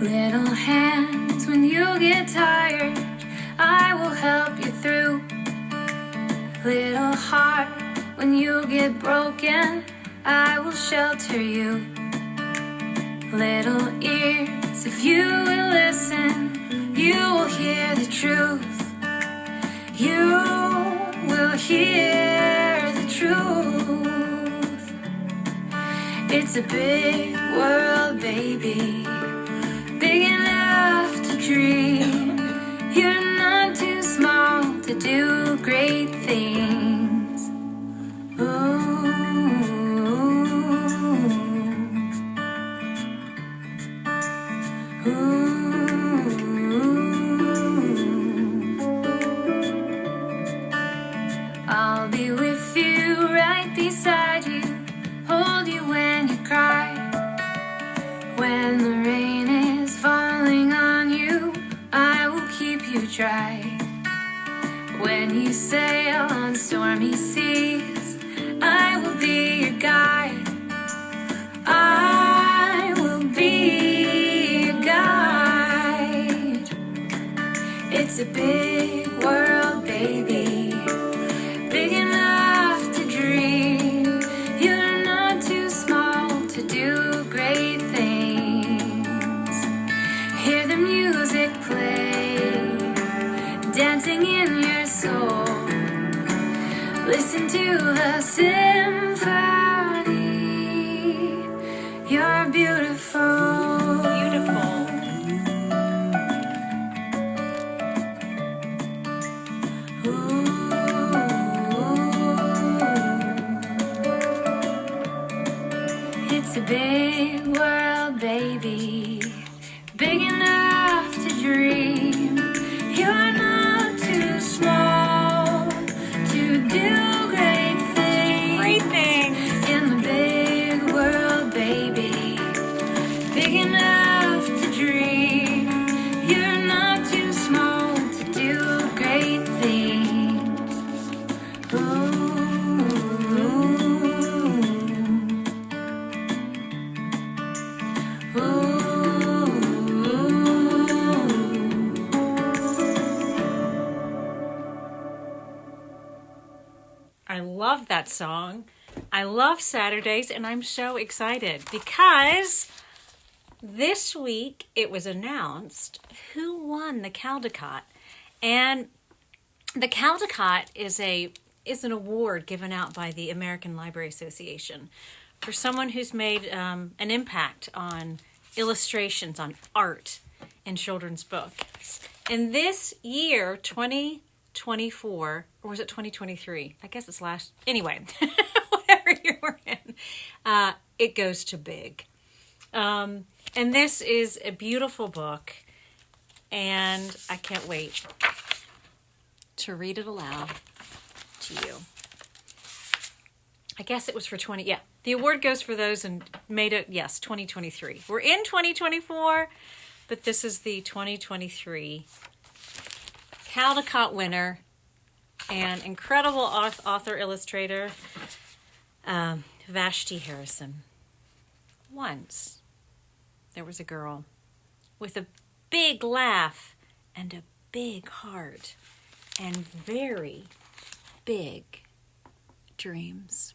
Little hands, when you get tired, I will help you through. Little heart, when you get broken, I will shelter you. Little ears, if you will listen, you will hear the truth. You will hear the truth. It's a big world, baby, big enough to dream. You're not too small to do great things. Ooh. Ooh. I'll be with you, right beside you, hold you when you cry. When the rain is falling on you, I will keep you dry. When you sail on stormy seas, I will be your guide. I will be your guide. It's a big world, baby, big enough to dream. You're not too small to do great things. Hear the music play, dancing in your soul. Listen to the symphony. You're beautiful. Beautiful. Ooh. It's a big world, baby, big enough to dream. You're not too small to do great things. Great things. In the big world, baby, big enough to dream. You're not too small to do great things. Ooh. I love that song. I love Saturdays, and I'm so excited because this week it was announced who won the Caldecott. And the Caldecott is an award given out by the American Library Association for someone who's made an impact on illustrations, on art in children's books. And this year, 2024, or was it 2023? I guess it's last. Anyway, whatever you were in, it goes to Big. And this is a beautiful book, and I can't wait to read it aloud to you. I guess it was for 20. Yeah, the award goes for those and made it, yes, 2023. We're in 2024, but this is the 2023 Caldecott winner and incredible author-illustrator Vashti Harrison. Once there was a girl with a big laugh and a big heart and very big dreams.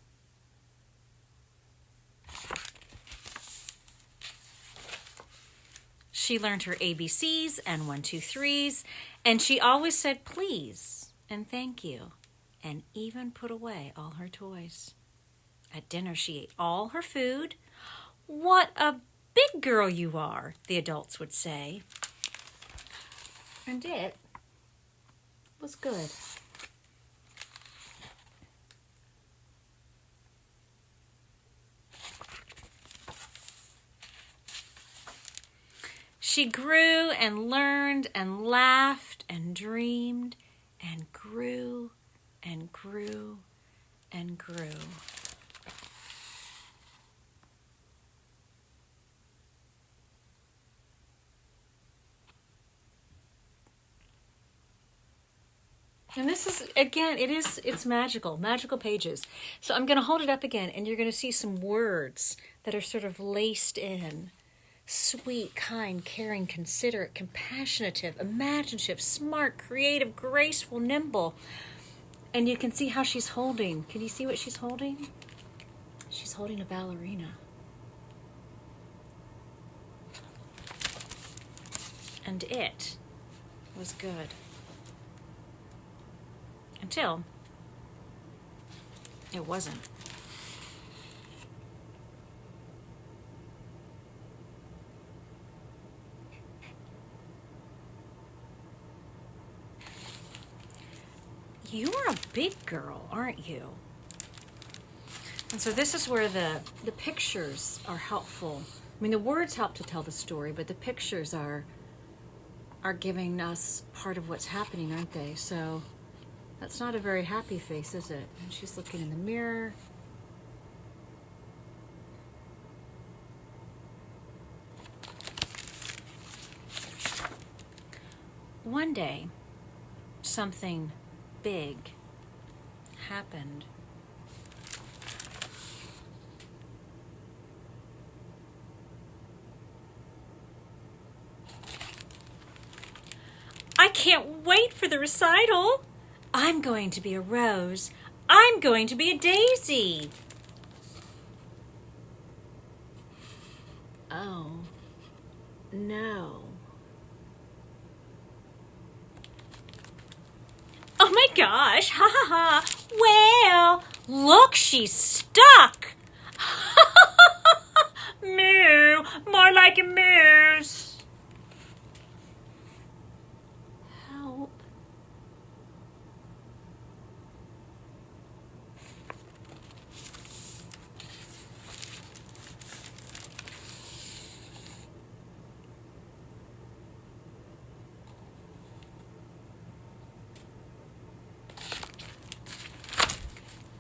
She learned her ABCs and 1, 2, 3s, and she always said please and thank you, and even put away all her toys. At dinner, she ate all her food. What a big girl you are, the adults would say. And it was good. She grew and learned and laughed and dreamed and grew and grew and grew. And this is, again, it's magical pages. So I'm going to hold it up again, and you're going to see some words that are sort of laced in. Sweet, kind, caring, considerate, compassionate, imaginative, smart, creative, graceful, nimble. And you can see how she's holding. Can you see what she's holding? She's holding a ballerina. And it was good. Until it wasn't. You're a big girl, aren't you? And so this is where the pictures are helpful. I mean, the words help to tell the story, but the pictures are giving us part of what's happening, aren't they? So that's not a very happy face, is it? And she's looking in the mirror. One day, something big happened. I can't wait for the recital. I'm going to be a rose. I'm going to be a daisy. Oh, no. Oh my gosh, ha ha ha. Well, look, she's stuck. Moo, more like a moose. Help.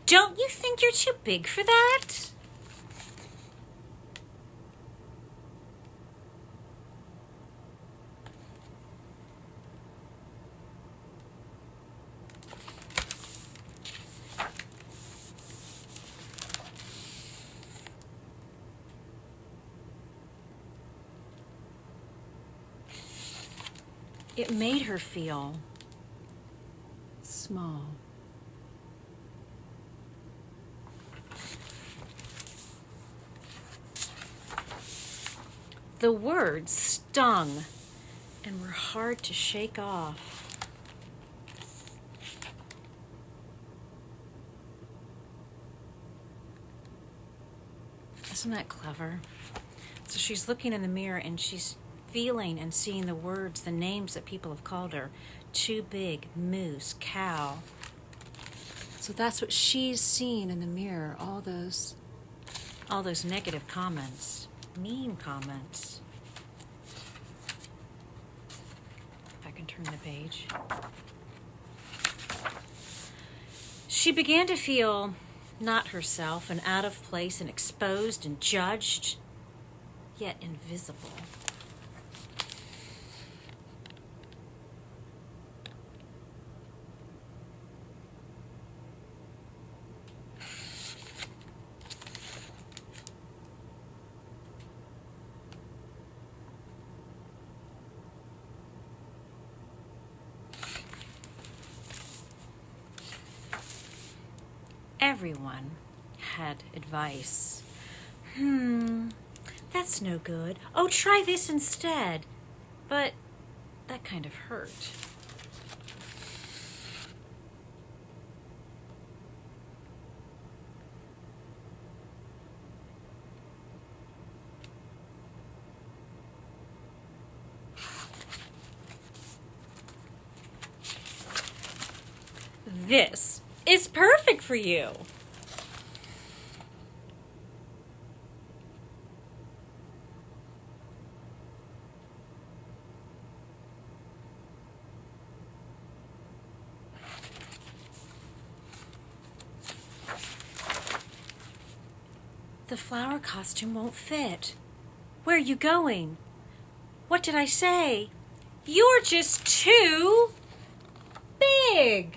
Don't you think you're too big for that? It made her feel small. The words stung and were hard to shake off. Isn't that clever? So she's looking in the mirror and she's feeling and seeing the words, the names that people have called her. Too big, moose, cow. So that's what she's seeing in the mirror, all those negative comments, mean comments. If I can turn the page. She began to feel not herself and out of place and exposed and judged, yet invisible. Everyone had advice. That's no good. Oh, try this instead. But that kind of hurt. This is perfect for you. The flower costume won't fit. Where are you going? What did I say? You're just too big.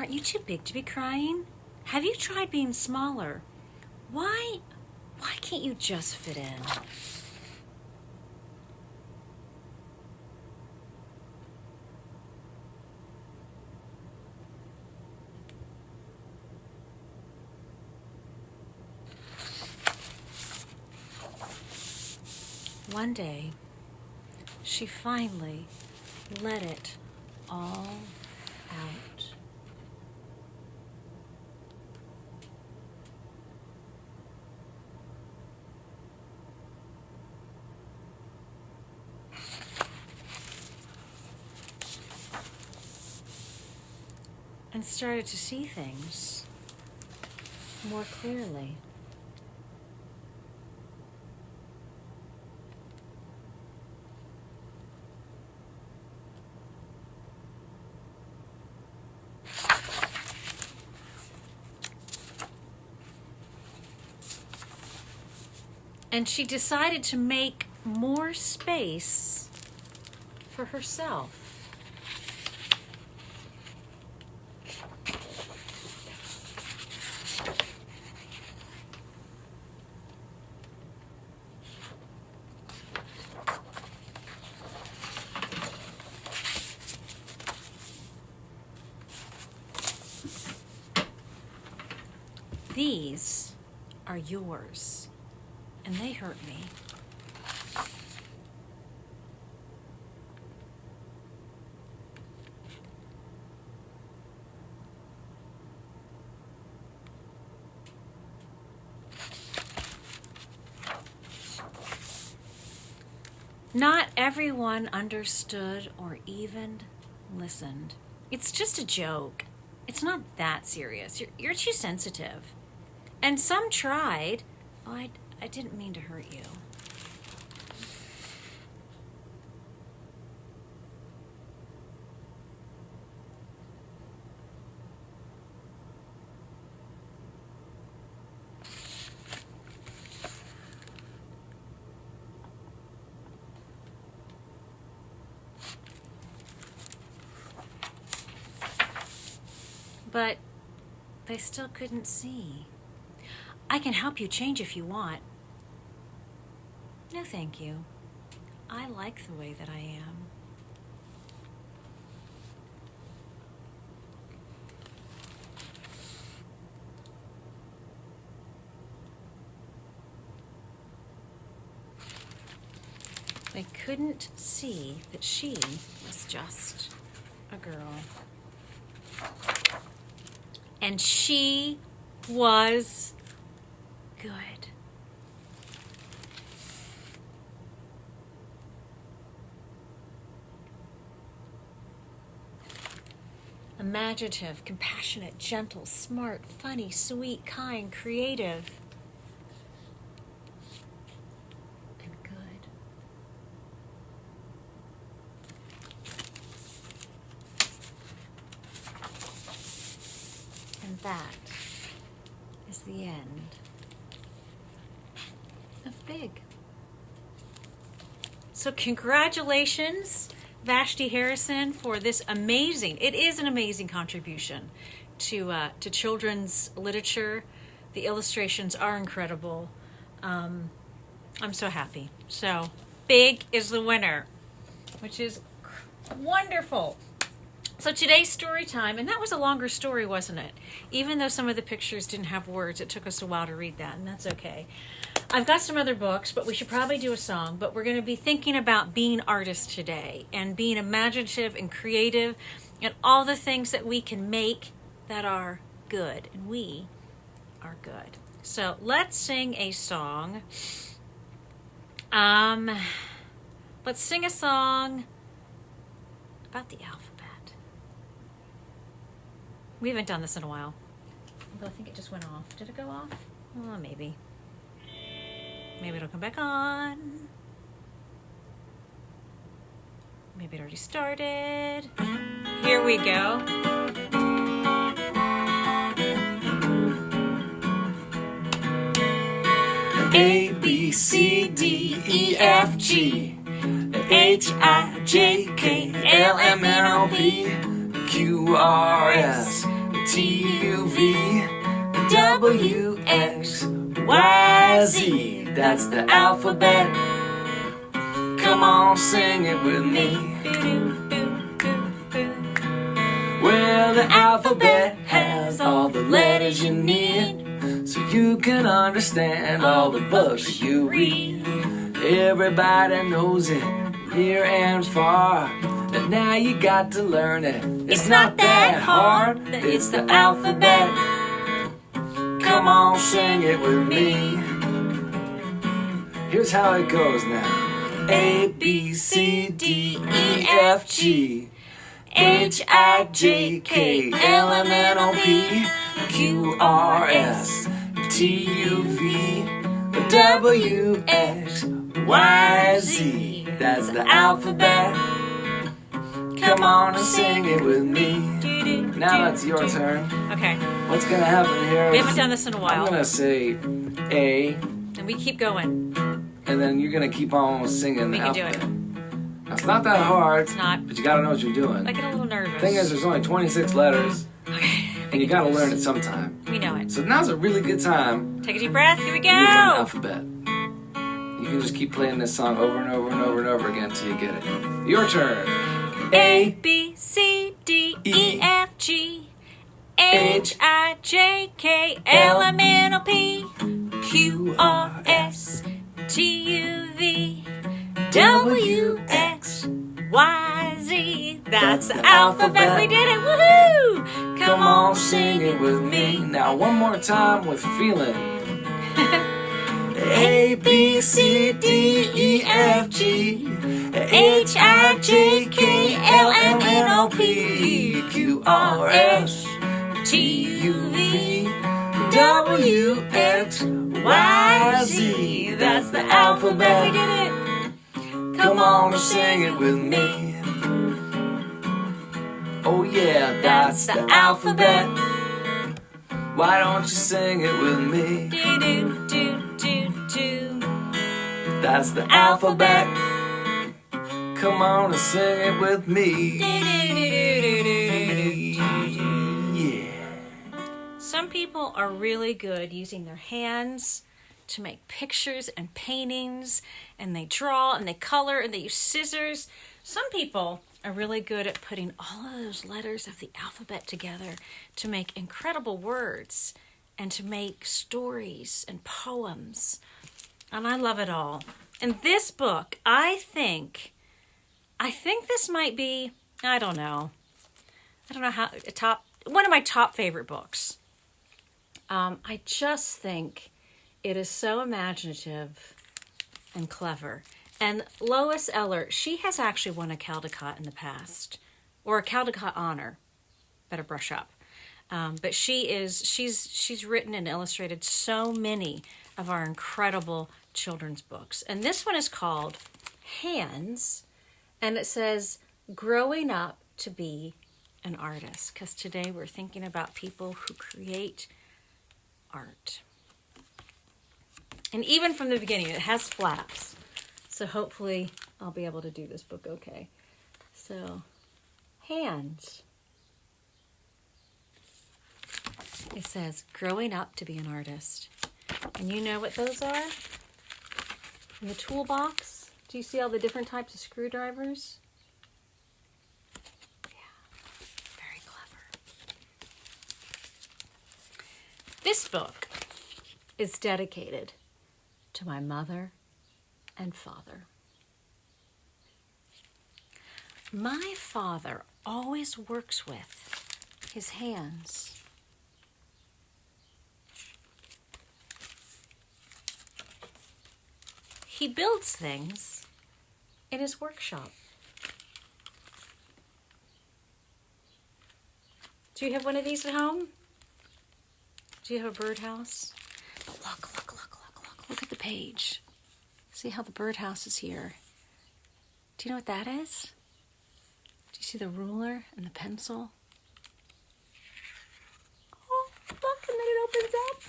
Aren't you too big to be crying? Have you tried being smaller? Why can't you just fit in? One day, she finally let it all out. And started to see things more clearly. And she decided to make more space for herself. These are yours, and they hurt me. Not everyone understood or even listened. It's just a joke. It's not that serious. You're too sensitive. And some tried. Oh, I didn't mean to hurt you. But they still couldn't see. I can help you change if you want. No, thank you. I like the way that I am. They couldn't see that she was just a girl. And she was good. Imaginative, compassionate, gentle, smart, funny, sweet, kind, creative, and good. And that is the end of Big. So congratulations, Vashti Harrison, for this amazing, it is an amazing contribution to children's literature. The illustrations are incredible. I'm so happy. So Big is the winner, which is wonderful. So today's story time, and that was a longer story, wasn't it? Even though some of the pictures didn't have words, it took us a while to read that, and that's okay. I've got some other books, but we should probably do a song. But we're going to be thinking about being artists today and being imaginative and creative and all the things that we can make that are good. And we are good. So let's sing a song. Let's sing a song about the alphabet. We haven't done this in a while. Although I think it just went off. Did it go off? Oh, maybe. Maybe it'll come back on. Maybe it already started. Here we go. A, B, C, D, E, F, G, H, I, J, K, L, M, N, O, P, Q, R, S, T-U-V-W-X-Y-Z. That's the alphabet. Come on, sing it with me. Well, the alphabet has all the letters you need, so you can understand all the books you read. Everybody knows it, near and far, but now you got to learn it. It's not that hard. It's the alphabet. Come on, sing it with me. Here's how it goes now. A, B, C, D, E, F, G, H, I, J, K, L, M, N, O, P, Q, R, S, T, U, V, W, X, Y, Z. That's the alphabet. Come on and sing it with me. Now it's your turn. Okay. What's gonna happen here? We haven't done this in a while. I'm gonna say A, And we keep going. and then you're gonna keep on singing We the can do alphabet. it. Now, it's not that hard. It's not. But you gotta know what you're doing. I get a little nervous. Thing is, there's only 26 letters, Okay. and you gotta learn it sometime. We know it. So now's a really good time Take a deep breath. Here we to learn the go. alphabet. You can just keep playing this song over and over and over and over again until you get it. Your turn. A, B, C, D, E, F, G, H, I, J, K, L, M, N, O, P, Q, R, S, T, U, V, W, X, Y, Z. That's the alphabet. We did it. Woohoo! Come on, sing it with me. Now one more time with feeling. A, B, C, D, E, F, G, H, I, J, K, L, M, N, O, P, Q, R, S, T, U, V, W, X, Y, Z. That's the we alphabet. did it. Come on and sing it with me. Oh yeah, that's the alphabet. Why don't you sing it with me? Do, do, do, do, do. That's the alphabet. Come on and sing it with me. Yeah. Some people are really good using their hands to make pictures and paintings, and they draw and they color and they use scissors. Some people are really good at putting all of those letters of the alphabet together to make incredible words and to make stories and poems. And I love it all. And this book, I think this might be, I don't know how, one of my top favorite books. I just think it is so imaginative and clever. And Lois Eller, she has actually won a Caldecott in the past, or a Caldecott honor. Better brush up. But she's written and illustrated so many of our incredible children's books. And this one is called Hands, and it says, Growing Up to Be an Artist, because today we're thinking about people who create art. And even from the beginning, it has flaps. So hopefully I'll be able to do this book okay. So, Hands. It says, Growing Up to Be an Artist. And you know what those are? In the toolbox, do you see all the different types of screwdrivers? Yeah, very clever. This book is dedicated to my mother and father. My father always works with his hands. He builds things in his workshop. Do you have one of these at home? Do you have a birdhouse? But look at the page. See how the birdhouse is here? Do you know what that is? Do you see the ruler and the pencil? Oh, look, and then it opens up.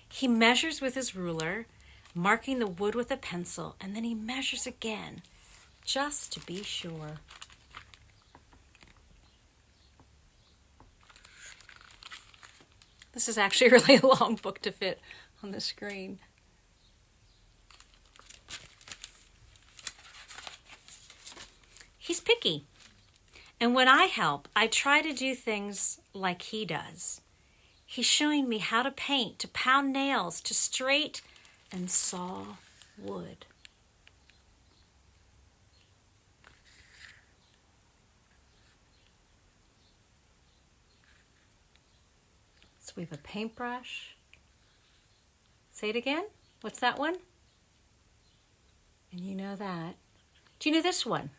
He measures with his ruler, marking the wood with a pencil, and then he measures again, just to be sure. This is actually a really long book to fit on the screen. He's picky. And when I help, I try to do things like he does. He's showing me how to paint, to pound nails, to straight and saw wood. So we have a paintbrush. Say it again. What's that one? And you know that. Do you know this one?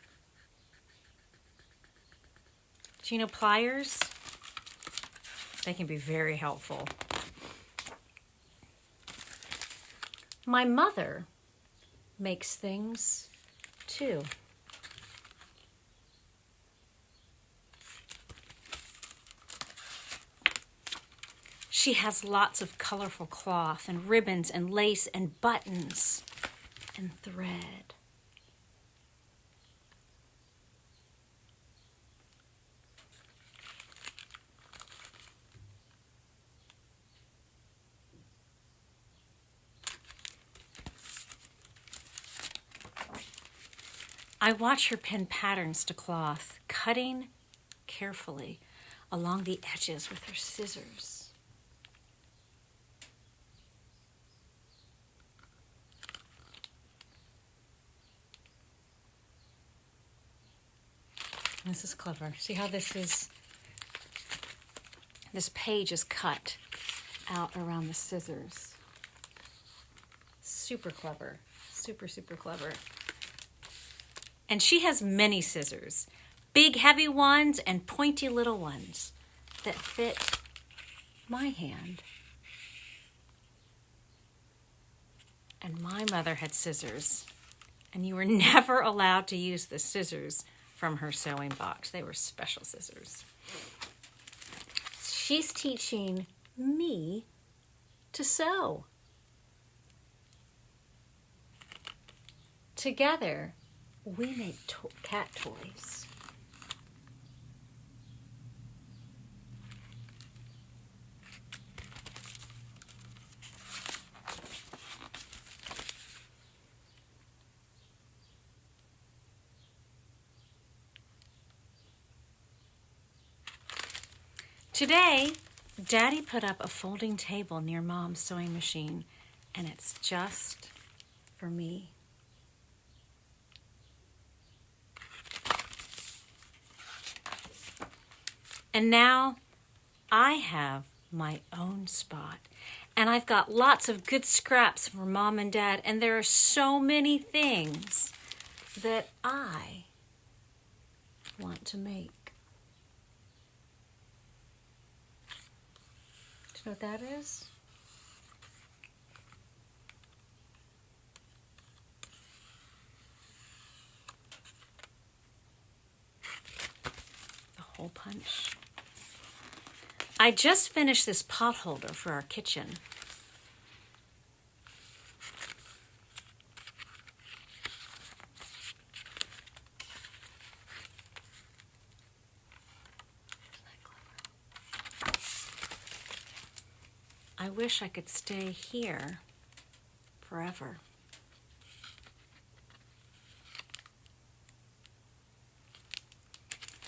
Do you know pliers? They can be very helpful. My mother makes things too. She has lots of colorful cloth and ribbons and lace and buttons and thread. I watch her pin patterns to cloth, cutting carefully along the edges with her scissors. This is clever. See how this page is cut out around the scissors. Super clever. Super, super clever. And she has many scissors, big heavy ones and pointy little ones that fit my hand. And my mother had scissors, and you were never allowed to use the scissors from her sewing box. They were special scissors. She's teaching me to sew. Together, we make cat toys. Today, Daddy put up a folding table near Mom's sewing machine, and it's just for me. And now I have my own spot. And I've got lots of good scraps for Mom and Dad. And there are so many things that I want to make. Do you know what that is? The hole punch. I just finished this pot holder for our kitchen. I wish I could stay here forever.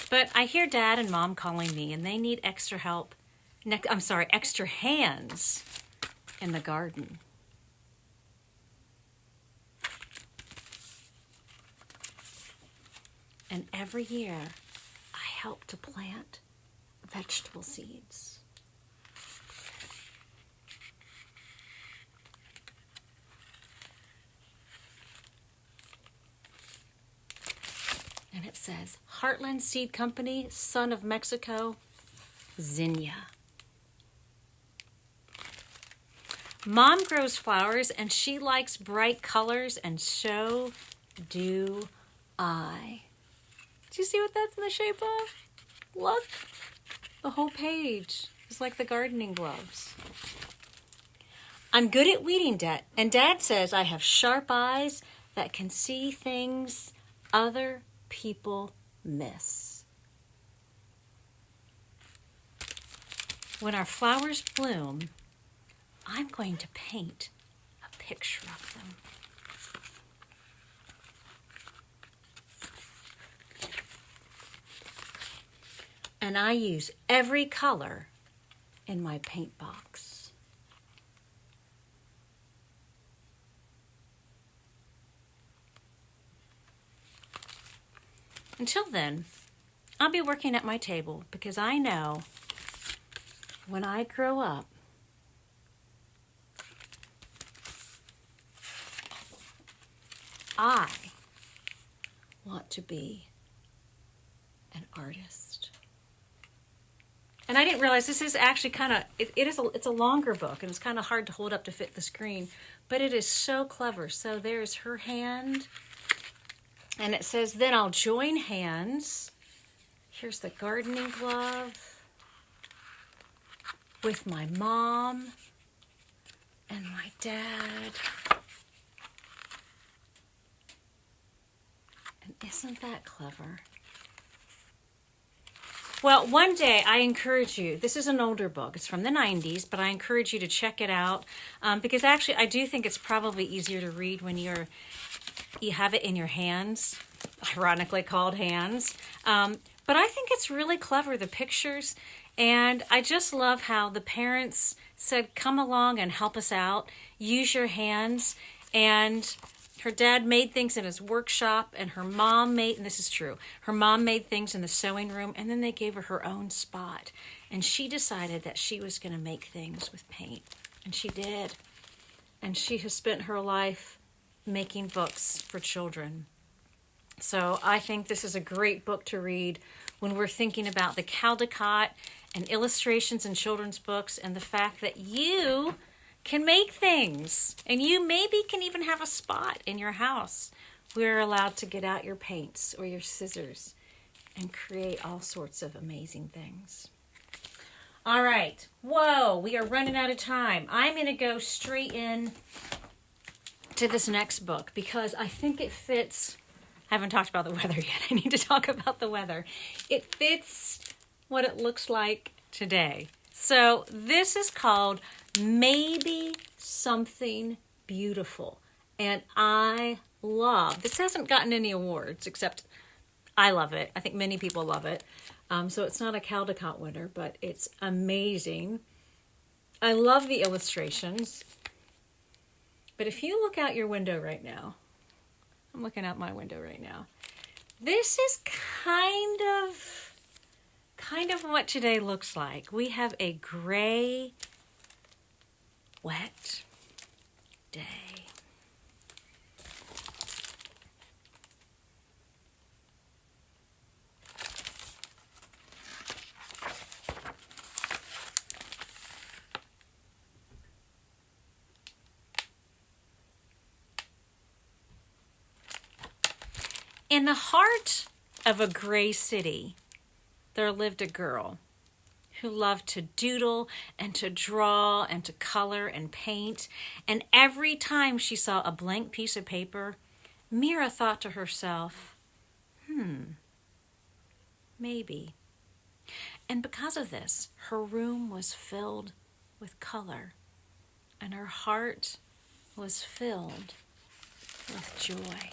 But I hear Dad and Mom calling me, and they need extra help. Extra hands in the garden. And every year, I help to plant vegetable seeds. And it says, Heartland Seed Company, Son of Mexico, Zinnia. Mom grows flowers and she likes bright colors, and so do I. Do you see what that's in the shape of? Look, the whole page is like the gardening gloves. I'm good at weeding, and Dad says I have sharp eyes that can see things other people miss. when our flowers bloom, I'm going to paint a picture of them. And I use every color in my paint box. Until then, I'll be working at my table because I know when I grow up, I want to be an artist. And I didn't realize this is actually kind of, it's a longer book and it's kind of hard to hold up to fit the screen, but it is so clever. So there's her hand and it says, then I'll join hands. Here's the gardening glove with my mom and my dad. And isn't that clever? Well, one day I encourage you, this is an older book, it's from the 90s, but I encourage you to check it out because actually I do think it's probably easier to read when you have it in your hands, ironically called hands. But I think it's really clever, the pictures, and I just love how the parents said, come along and help us out, use your hands, and her dad made things in his workshop, and her mom made, and this is true, her mom made things in the sewing room, and then they gave her her own spot. And she decided that she was going to make things with paint. And she did. And she has spent her life making books for children. So I think this is a great book to read when we're thinking about the Caldecott and illustrations in children's books and the fact that you can make things, and you maybe can even have a spot in your house where you're allowed to get out your paints or your scissors and create all sorts of amazing things. All right, whoa, we are running out of time. I'm going to go straight in to this next book because I think it fits. I haven't talked about the weather yet. I need to talk about the weather. It fits what it looks like today. So this is called Maybe Something Beautiful. And I love, this hasn't gotten any awards, except I love it. I think many people love it. So it's not a Caldecott winner, but it's amazing. I love the illustrations. But if you look out your window right now, I'm looking out my window right now. This is kind of what today looks like. We have a gray, wet day. In the heart of a gray city, there lived a girl who loved to doodle and to draw and to color and paint. And every time she saw a blank piece of paper, Mira thought to herself, maybe. And because of this, her room was filled with color, and her heart was filled with joy.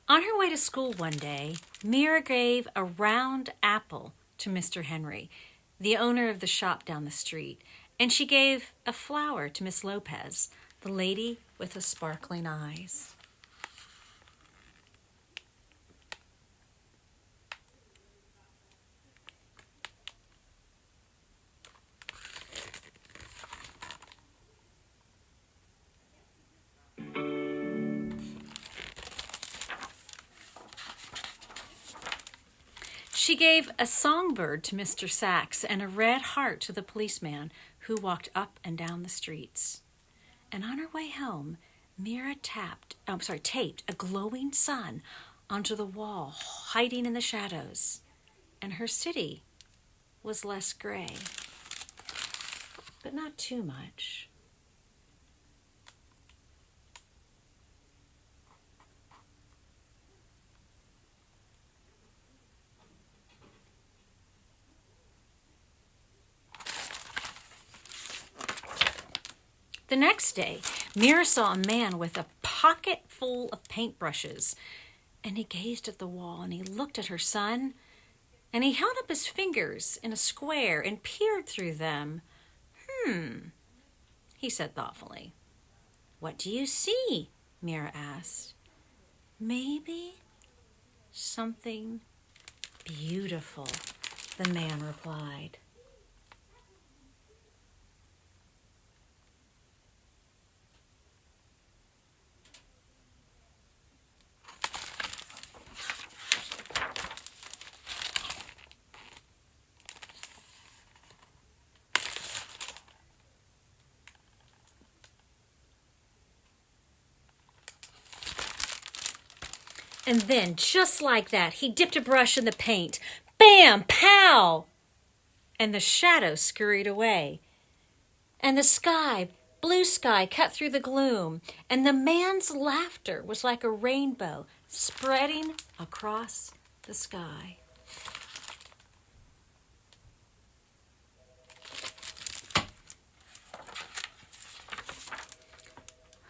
On her way to school one day, Mira gave a round apple to Mr. Henry, the owner of the shop down the street, and she gave a flower to Miss Lopez, the lady with the sparkling eyes. She gave a songbird to Mr. Sachs and a red heart to the policeman who walked up and down the streets. And on her way home, Mira taped a glowing sun onto the wall, hiding in the shadows. And her city was less gray, but not too much. The next day, Mira saw a man with a pocket full of paintbrushes, and he gazed at the wall, and he looked at her son, and he held up his fingers in a square and peered through them. He said thoughtfully. What do you see? Mira asked. Maybe something beautiful, the man replied. And then, just like that, he dipped a brush in the paint. Bam! Pow! And the shadow scurried away. And the sky, blue sky, cut through the gloom. And the man's laughter was like a rainbow spreading across the sky.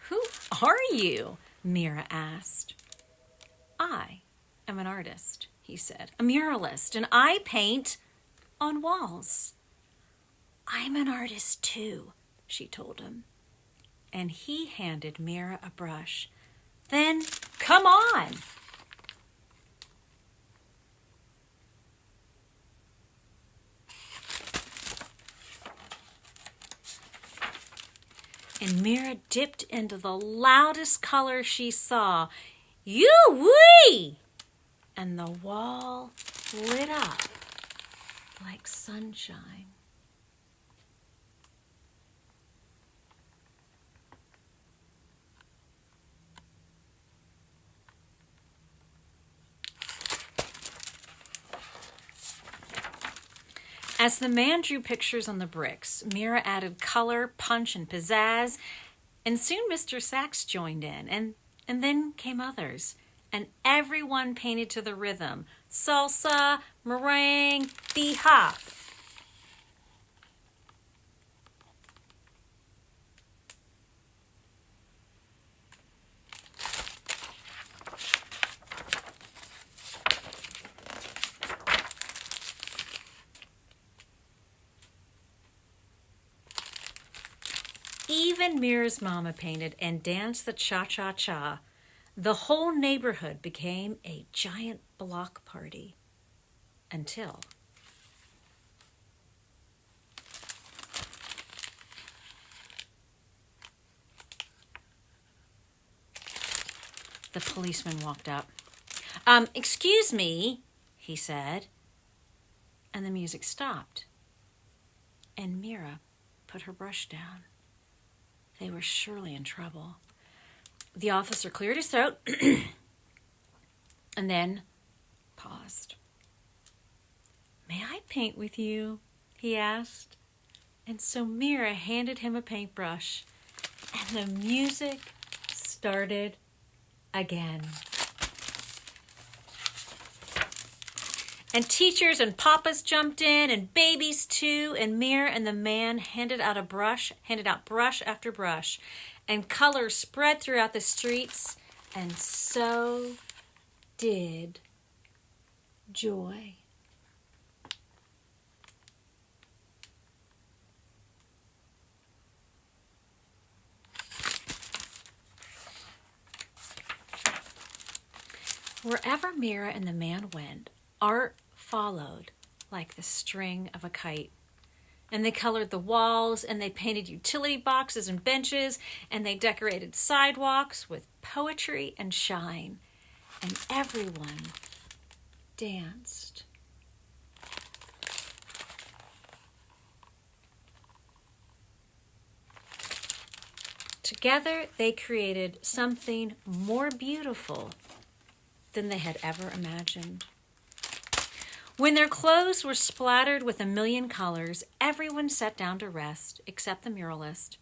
Who are you? Mira asked. I am an artist, he said, a muralist, and I paint on walls. I'm an artist too, she told him. And he handed Mira a brush. Then, come on. And Mira dipped into the loudest color she saw. You-wee! And the wall lit up like sunshine. As the man drew pictures on the bricks, Mira added color, punch, and pizzazz, and soon Mr. Sachs joined in, and then came others, and everyone painted to the rhythm. Salsa, meringue, bee-hop. Even Mira's mama painted and danced the cha-cha-cha. The whole neighborhood became a giant block party. Until the policeman walked up. Excuse me, he said. And the music stopped. And Mira put her brush down. They were surely in trouble. The officer cleared his throat and then paused. May I paint with you? He asked. And so Mira handed him a paintbrush, and the music started again. And teachers and papas jumped in, and babies too, and Mira and the man handed out brush after brush, and color spread throughout the streets, and so did joy. Wherever Mira and the man went, art followed like the string of a kite. And they colored the walls, and they painted utility boxes and benches, and they decorated sidewalks with poetry and shine. And everyone danced. Together, they created something more beautiful than they had ever imagined. When their clothes were splattered with a million colors, everyone sat down to rest, except the muralist,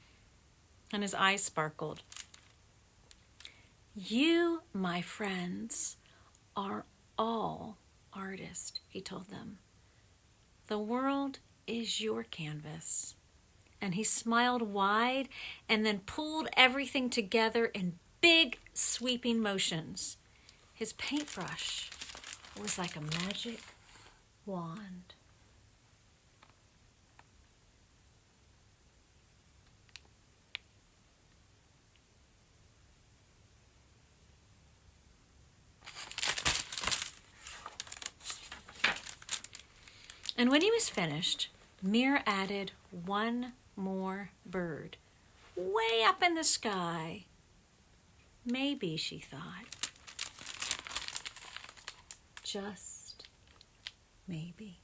and his eyes sparkled. You, my friends, are all artists, he told them. The world is your canvas. And he smiled wide and then pulled everything together in big, sweeping motions. His paintbrush was like a magic wand. And when he was finished, Mir added one more bird, way up in the sky. Maybe, she thought, just maybe.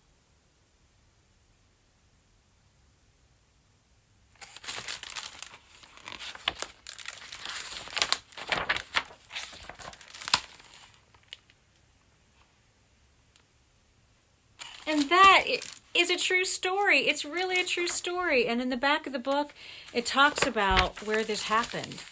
And that is a true story. It's really a true story. And in the back of the book, it talks about where this happened.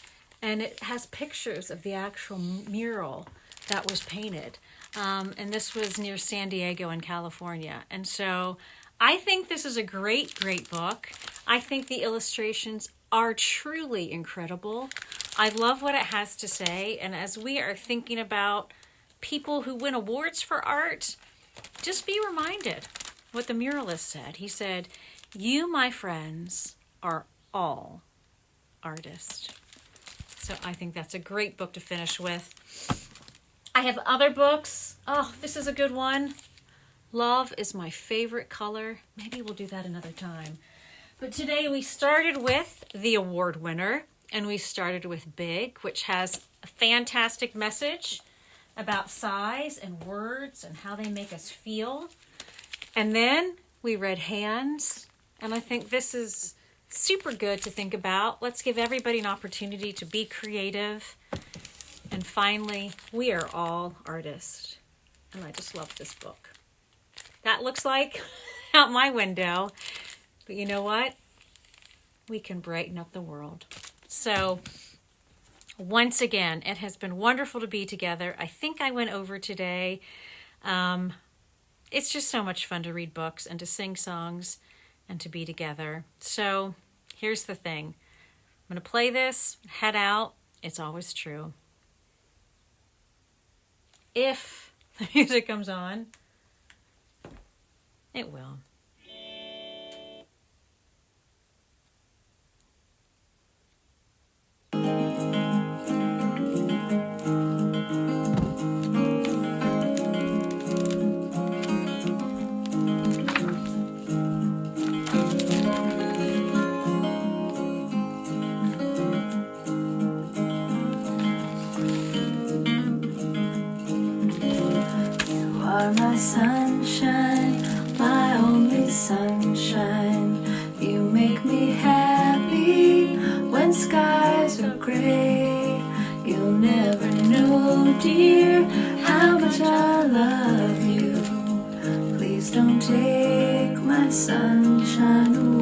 And it has pictures of the actual mural that was painted. And this was near San Diego in California. And so I think this is a great, great book. I think the illustrations are truly incredible. I love what it has to say. And as we are thinking about people who win awards for art, just be reminded what the muralist said. He said, you, my friends, are all artists. So I think that's a great book to finish with. I have other books. Oh, this is a good one. Love is my favorite color. Maybe we'll do that another time. But today we started with the award winner, and we started with Big, which has a fantastic message about size and words and how they make us feel. And then we read Hands, and I think this is super good to think about. Let's give everybody an opportunity to be creative. And finally, we are all artists. And I just love this book. That looks like out my window. But you know what? We can brighten up the world. So once again, it has been wonderful to be together. I think I went over today. It's just so much fun to read books and to sing songs and to be together. So here's the thing. I'm going to play this, head out. It's always true. If the music comes on, it will. My sunshine, my only sunshine. You make me happy when skies are gray. You'll never know, dear, how much I love you. Please don't take my sunshine away.